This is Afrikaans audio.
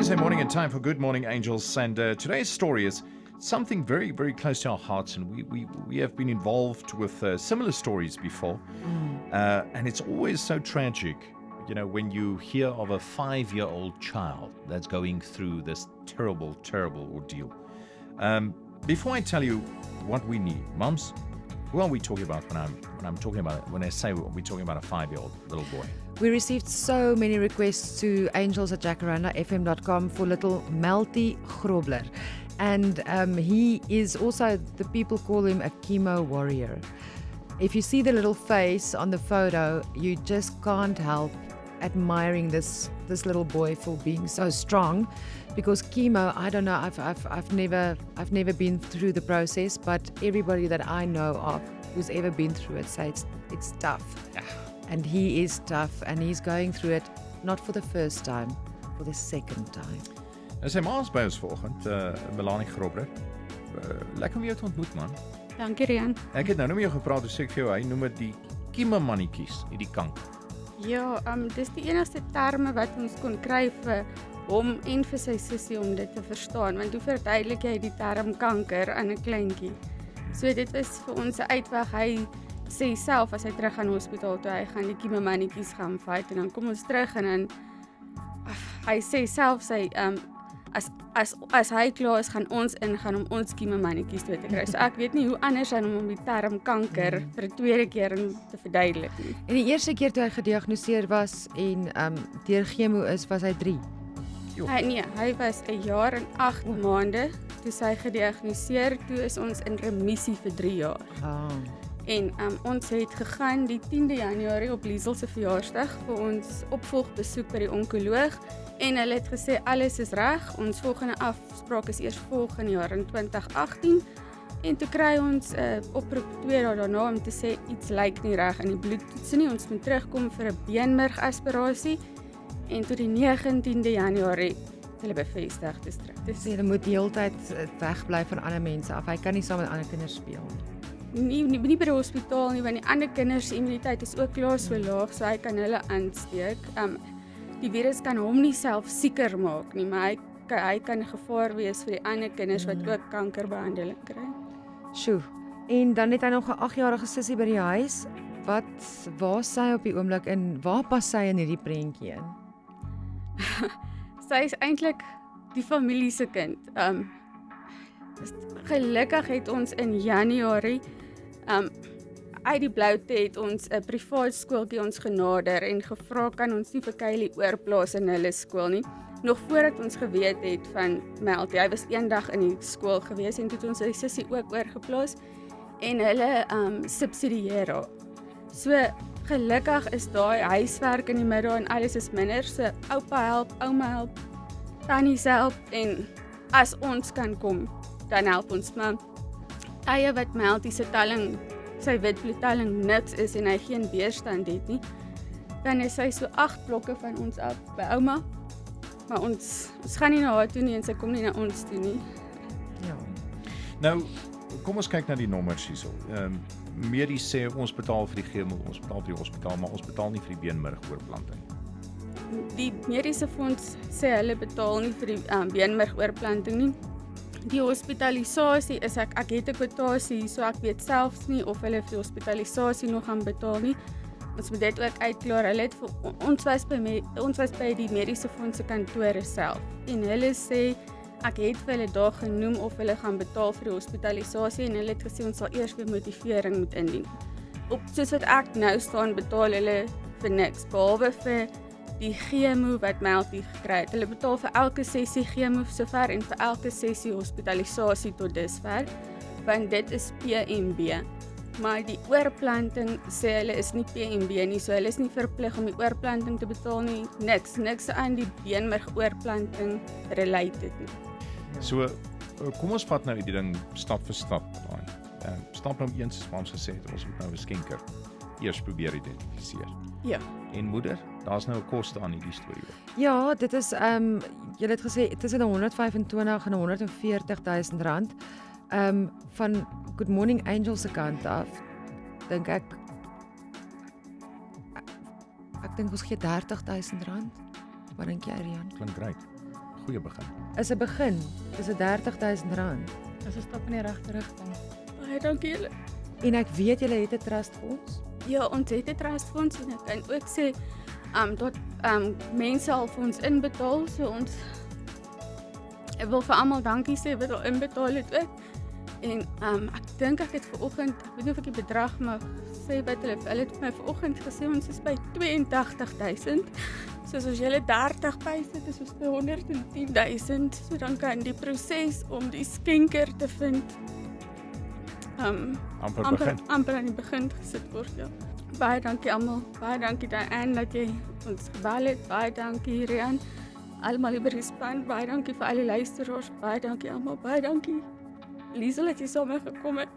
Wednesday morning and time for Good Morning Angels. And today's story is something very, very close to our hearts. And we have been involved with similar stories before. And it's always so tragic, you know, when you hear of a 5-year-old child that's going through this terrible, terrible ordeal. Before I tell you what we need, mums, who are we talking about when I say we're talking about a 5-year-old little boy? We received so many requests to angels@jacarandafm.com for little Melty Grobler. And he is also, the people call him a chemo warrior. If you see the little face on the photo, you just can't help admiring this little boy for being so strong. Because chemo, I don't know, I've never been through the process, but everybody that I know of who's ever been through it say it's tough. Yeah. And he is tough, and he's going through it not for the first time, for the second time. En sy ma is by ons vanoggend, Melanie Grobler. Lekker om jou te ontmoet, man. Dankie, Rian. Ek het nou met jou gepraat, dus sê ek vir jou, hy noem dit die kiememannetjies, nie die kanker. Ja, dis die enigste terme wat ons kon kry vir hom en vir sy sussie om dit te verstaan, want hoe verduidelik jy die term kanker aan 'n kleintjie? So dit was vir ons 'n uitweg. Hy sê self as hy terug gaan hospitaal toe, hy gaan die kiememannetjies gaan fight, en dan kom ons terug en dan hy sê self sy as hy klaar is, gaan ons ingaan om ons kiememannetjies toe te kry. So ek weet nie hoe anders dan om die term kanker vir 'n tweede keer te verduidelik nie. En die eerste keer toe hy gediagnoseer was en deur chemo is, was hy 3. Hy was 1 jaar en 8 maande toe hy gediagnoseer. Toe is ons in remissie vir 3 jaar. En ons het gegaan die 10de Januarie op Liesel se verjaarsdag vir ons opvolgbesoek by die onkoloog, en hulle het gesê alles is reg. Ons volgende afspraak is eers volgende jaar in 2018, en toe kry ons oproep 2 dae daarna om te sê iets lyk nie reg in die bloedtoetse nie. Ons moet terugkom vir 'n beenmergaspirasie, en toe die 19de Januarie het hulle bevestig dis terug. Hy moet die hele tyd wegbly van ander mense af. Hy kan nie saam met ander kinders speel nie. Nie by die hospitaal nie, want die ander kinders se immuniteit is ook klaar so laag, so hy kan hulle aansteek. Die virus kan hom nie self sieker maak nie, maar hy kan gevaar wees vir die ander kinders wat ook kankerbehandeling kry. Sjoe. En dan het hy nog 'n 8-jarige sussie by die huis. Waar sy op die oomblik in? Waar pas sy in hierdie prentjie in? Sy is eintlik die familie se kind. Gelukkig het ons in Januarie uit die bloute het ons 'n privaat skooltjie ons genader en gevra kan ons nie vir Kylie oorplaas in hulle skool nie. Nog voordat ons geweet het van Melty. Hy was eendag in die skool gewees en toe het ons sy sussie ook oorgeplaas en hulle subsidieer haar. So gelukkig is daai huiswerk in die middag en alles is minder. So oupa help, ouma help, tannie help, en as ons kan kom, dan help ons. Maar tye wat Melty se telling, sy witbloedtelling niks is en hy geen weerstand het nie, dan is sy so 8 blokke van ons af by ouma. Maar ons gaan nie na haar toe nie en sy kom nie na ons toe nie. Ja. Nou, kom ons kyk na die nommers hierso. Medies sê ons betaal vir die chemo, ons betaal vir die hospitaal, maar ons betaal nie vir die beenmergoorplanting. Die mediese fonds sê hulle betaal nie vir die beenmergoorplanting nie. Die hospitalisasie is ek het 'n kwotasie, so ek weet selfs nie of hulle vir die hospitalisasie nog gaan betaal nie. Ons moet dit ook uitklaar. Hulle het ons was by die mediese fonds se kantore self en hulle sê ek het vir hulle daar genoem of hulle gaan betaal vir die hospitalisasie en hulle het gesê ons sal eers weer motivering moet indien. Soos wat ek nou staan, betaal hulle vir niks behalwe vir die chemo wat Melty gekry het. Hulle betaal vir elke sessie chemo sover en vir elke sessie hospitalisasie tot dusver, want dit is PMB. Maar die oorplanting sê hulle is nie PMB nie, so hulle is nie verplig om die oorplanting te betaal nie. Niks aan die beenmergoorplanting related nie. So, kom ons vat nou die ding stap vir stap. Stap nou 1 soos ons gesê het, ons moet nou 'n skenker eers probeer identifiseer. Ja. En moeder, daar's nou 'n koste aan hierdie storie. Ja, dit is julle het gesê tussen 125 en 140 000 rand. Van Good Morning Angels se kant af, dink ek dink ons gee 30 000 rand. Wat dink jy, Rian? Klink reg. goeie begin. Is 'n begin. Dis 'n R30,000. Dis 'n stap in die regte rigting. Baie dankie julle. En ek weet julle het 'n trustfonds. Ja, ons het 'n trustfonds en ek kan ook sê dat mense al vir ons inbetaal, so ons ek wil vir almal dankie sê wat al inbetaal het ook. En ek dink ek het vanoggend, ek weet nie of ek die bedrag mag sê wat hulle het vir my vanoggend gesê ons is by 82,000. So as jy 30 bysit is ons by 110,000. So dan kan die proses om die skenker te vind amper aan die begin gesit word, ja. Baie dankie almal. Baie dankie Diane dat jy ons gebel het. Baie dankie Rian. Almal hier by die span. Baie dankie vir al die luisteraars. Baie dankie almal. Baie dankie Liesel dat jy saam met gekom het.